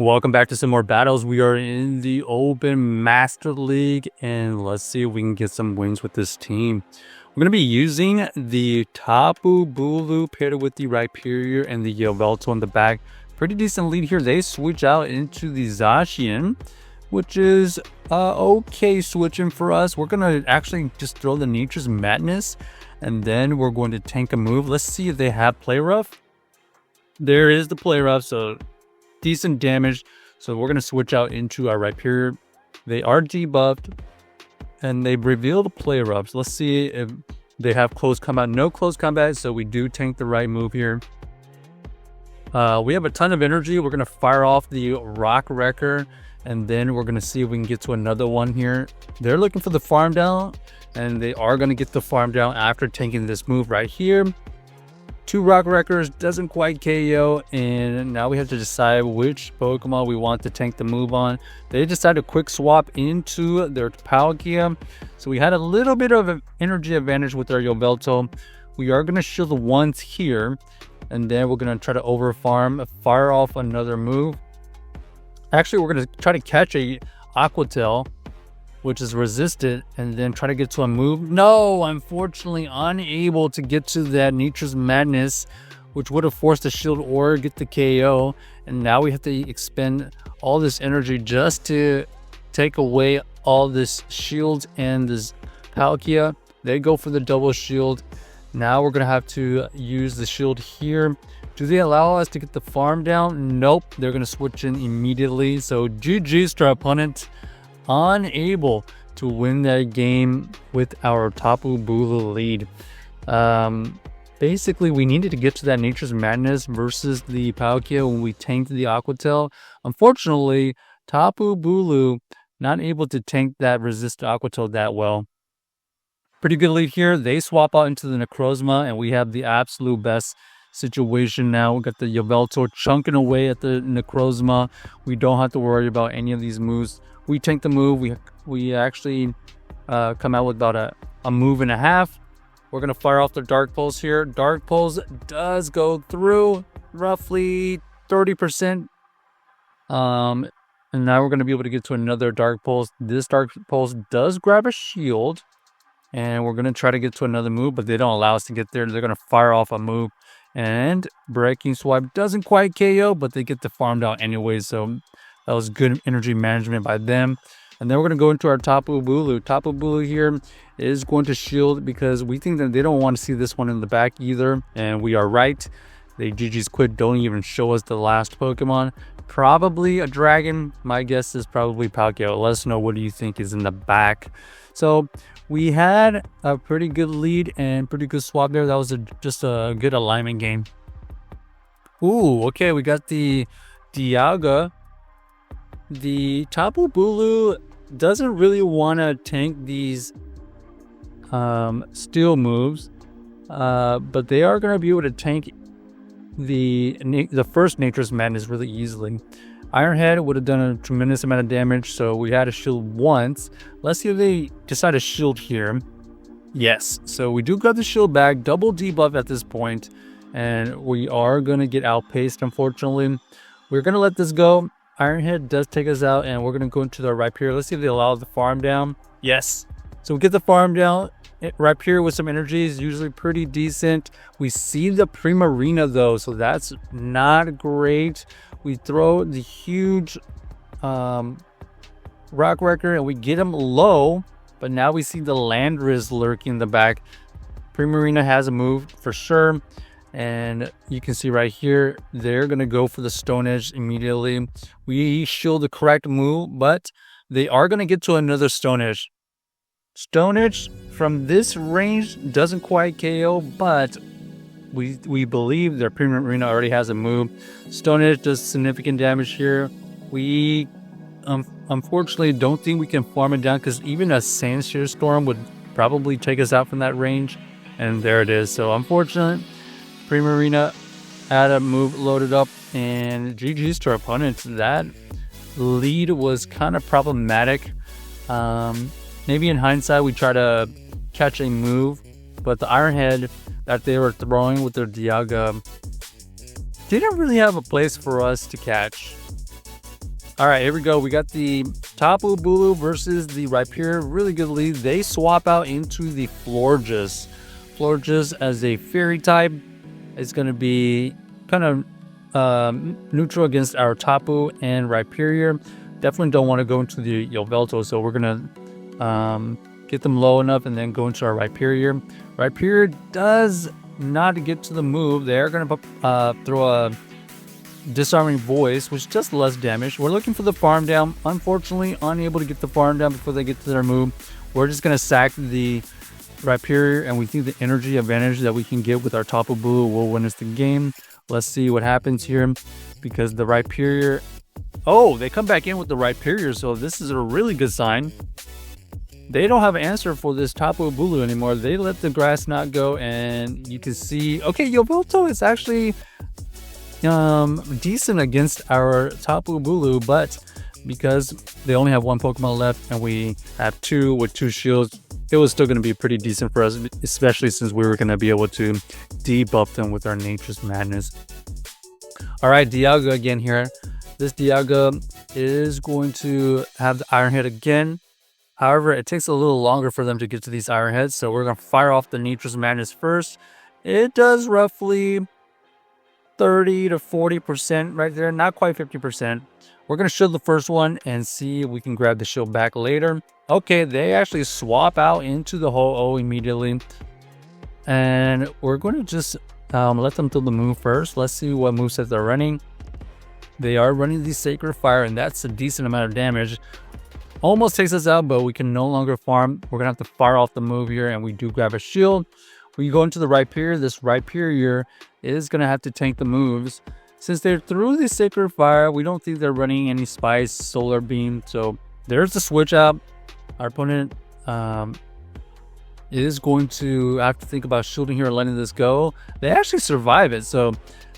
Welcome back to some more battles. We are in the Open Master League, and let's see if we can get some wins with this team. We're going to be using the Tapu Bulu paired with the Rhyperior and the Yveltal in the back. Pretty decent lead here. They switch out into the Zacian, which is okay switching for us. We're going to actually just throw the Nature's Madness, and then we're going to tank a move. Let's see if they have Play Rough. There is the Play Rough, so decent damage. So we're going to switch out into our Rhyperior. They are debuffed and they've revealed Play Roughs. Let's see if they have close combat. No close combat, so we do tank the right move here. We have a ton of energy. We're going to fire off the Rock Wrecker, and then we're going to see if we can get to another one here. They're looking for the farm down, and they are going to get the farm down after tanking this move right here. 2 Rock Wreckers doesn't quite KO, and now we have to decide which Pokemon we want to tank the move on. They decided to quick swap into their Palkia, so we had a little bit of an energy advantage with our Yveltal. We are going to shield the ones here, and then we're going to try to over farm, fire off another move. Actually, we're going to try to catch a Aquatail, which is resisted, and then try to get to a move. No, unfortunately unable to get to that Nature's Madness, which would have forced a shield or get the KO. And now we have to expend all this energy just to take away all this shield and this Palkia. They go for the double shield. Now we're going to have to use the shield here. Do they allow us to get the farm down? Nope, they're going to switch in immediately. So GG's to our opponent. Unable to win that game with our Tapu Bulu lead. Basically, we needed to get to that Nature's Madness versus the Palkia when we tanked the Aquatail. Unfortunately, Tapu Bulu not able to tank that resist Aquatail that well. Pretty good lead here. They swap out into the Necrozma, and we have the absolute best situation now. We got the Yveltal chunking away at the Necrozma. We don't have to worry about any of these moves. We tank the move. We actually come out with about a move and a half. We're going to fire off the Dark Pulse here. Dark Pulse does go through roughly 30%. And now we're going to be able to get to another Dark Pulse. This Dark Pulse does grab a shield. And we're going to try to get to another move, but they don't allow us to get there. They're going to fire off a move. And Breaking Swipe doesn't quite KO, but they get the farm down anyway. So that was good energy management by them. And then we're going to go into our Tapu Bulu. Tapu Bulu here is going to shield because we think that they don't want to see this one in the back either. And we are right. They GG's quit. Don't even show us the last Pokemon. Probably a dragon. My guess is probably Palkia. Let us know what do you think is in the back. So we had a pretty good lead and pretty good swap there. That was just a good alignment game. Ooh, okay. We got the Dialga. The Tapu Bulu doesn't really want to tank these steel moves, but they are going to be able to tank the first Nature's Madness really easily. Ironhead would have done a tremendous amount of damage, so we had to shield once. Let's see if they decide to shield here. Yes, so we do got the shield back, double debuff at this point, and we are going to get outpaced, unfortunately. We're going to let this go. Ironhead does take us out, and we're going to go into the Rhyperior. Let's see if they allow the farm down. Yes. So we get the farm down. Rhyperior with some energy is usually pretty decent. We see the Primarina, though, so that's not great. We throw the huge Rock Wrecker, and we get him low, but now we see the Landorus lurking in the back. Primarina has a move for sure. And you can see right here, they're going to go for the Stone Edge immediately. We shield the correct move, but they are going to get to another Stone Edge. Stone Edge from this range doesn't quite KO, but we believe their Primarina already has a move. Stone Edge does significant damage here. We unfortunately don't think we can farm it down because even a Sandshear Storm would probably take us out from that range. And there it is. So unfortunate. Primarina had a move loaded up, and GG's to our opponents. That lead was kind of problematic. Maybe in hindsight we try to catch a move, but the Ironhead that they were throwing with their Dialga didn't really have a place for us to catch. All right, here we go. We got the Tapu Bulu versus the Rhyperior. Really good lead. They swap out into the Florges. Florges as a fairy type. It's going to be kind of neutral against our Tapu and Rhyperior. Definitely don't want to go into the Yveltal, so we're going to get them low enough and then go into our Rhyperior. Rhyperior does not get to the move. They're going to throw a Disarming Voice, which does less damage. We're looking for the farm down. Unfortunately, unable to get the farm down before they get to their move. We're just going to sack the Rhyperior, and we think the energy advantage that we can get with our Tapu Bulu will win us the game. Let's see what happens here, because the Rhyperior... Oh, they come back in with the Rhyperior, so this is a really good sign. They don't have an answer for this Tapu Bulu anymore. They let the grass not go, and you can see... Okay, Yveltal is actually... decent against our Tapu Bulu, but because they only have one Pokemon left and we have two with 2 shields, it was still going to be pretty decent for us, especially since we were going to be able to debuff them with our Nature's Madness. All right, Dialga again here. This Dialga is going to have the Iron Head again. However, it takes a little longer for them to get to these Iron Heads, so we're going to fire off the Nature's Madness first. It does roughly 30 to 40% right there, not quite 50%. We're going to shield the first one and see if we can grab the shield back later. Okay, they actually swap out into the Ho-Oh immediately. And we're going to just let them throw the move first. Let's see what moveset they're running. They are running the Sacred Fire, and that's a decent amount of damage. Almost takes us out, but we can no longer farm. We're going to have to fire off the move here, and we do grab a shield. We go into the Rhyperior. This Rhyperior is going to have to tank the moves. Since they're through the Sacred Fire, we don't think they're running any Spice, Solar Beam. So there's the switch out. Our opponent is going to have to think about shielding here and letting this go. They actually survive it. So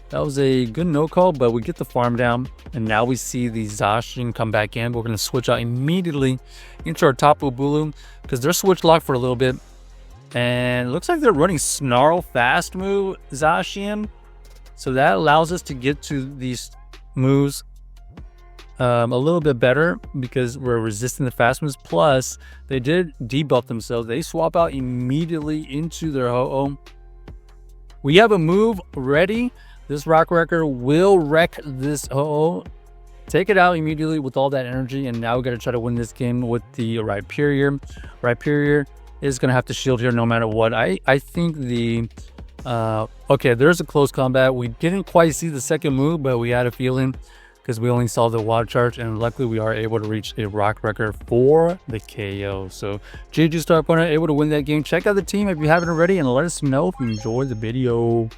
that was a good no-call, but we get the farm down. And now we see the Zacian come back in. We're going to switch out immediately into our Tapu Bulu because they're switch locked for a little bit. And it looks like they're running Snarl Fast move, Zacian. So that allows us to get to these moves a little bit better because we're resisting the fast moves. Plus, they did debuff themselves. They swap out immediately into their Ho-Oh. We have a move ready. This Rock Wrecker will wreck this Ho-Oh. Take it out immediately with all that energy. And now we got to try to win this game with the Rhyperior. Rhyperior is going to have to shield here no matter what. I think the... okay, there's a close combat. We didn't quite see the second move, but we had a feeling because we only saw the Water Charge, and luckily we are able to reach a Rock Wrecker for the KO. So GG's to our opponent, able to win that game. Check out the team if you haven't already, and let us know if you enjoyed the video.